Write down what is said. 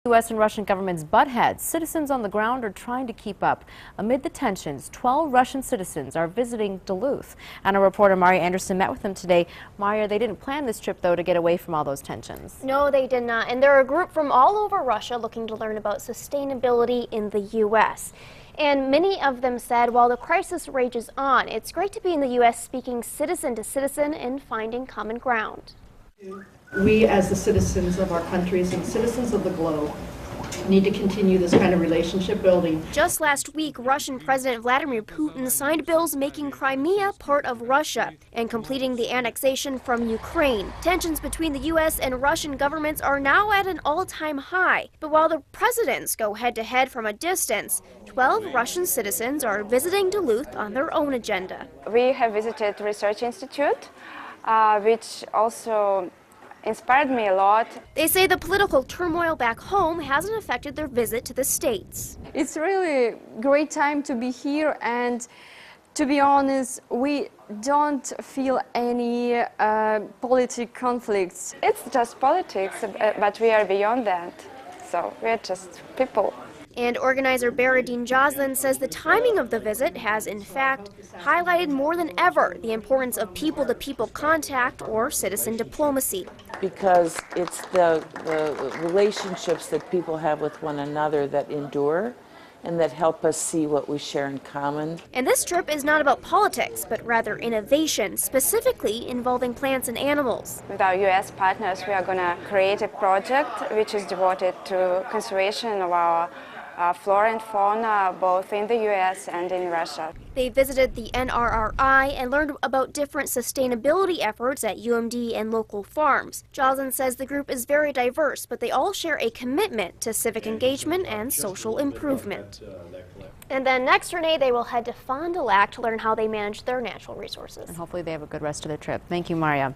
U.S. and Russian governments butt heads, citizens on the ground are trying to keep up. Amid the tensions, 12 Russian citizens are visiting Duluth. And our reporter Maria Anderson met with them today. Maria, they didn't plan this trip, though, to get away from all those tensions. No, they did not. And they're a group from all over Russia looking to learn about sustainability in the U.S. And many of them said while the crisis rages on, it's great to be in the U.S. speaking citizen to citizen and finding common ground. We, as the citizens of our countries and citizens of the globe, need to continue this kind of relationship building. Just last week, Russian President Vladimir Putin signed bills making Crimea part of Russia and completing the annexation from Ukraine. Tensions between the U.S. and Russian governments are now at an all-time high. But while the presidents go head-to-head from a distance, 12 Russian citizens are visiting Duluth on their own agenda. We have visited Research Institute, which also inspired me a lot. They say the political turmoil back home hasn't affected their visit to the States. It's really a great time to be here, and to be honest, we don't feel any political conflicts. It's just politics, but we are beyond that, so we're just people. And organizer Baradine Joslin says the timing of the visit has, in fact, highlighted more than ever the importance of people-to-people contact or citizen diplomacy. Because it's the relationships that people have with one another that endure and that help us see what we share in common. And this trip is not about politics, but rather innovation, specifically involving plants and animals. With our U.S. partners, we are going to create a project which is devoted to conservation of our flora and fauna, both in the U.S. and in Russia. They visited the NRRI and learned about different sustainability efforts at UMD and local farms. Joslin says the group is very diverse, but they all share a commitment to civic engagement and social improvement. And then next, Renee, they will head to Fond du Lac to learn how they manage their natural resources. And hopefully they have a good rest of their trip. Thank you, Maria.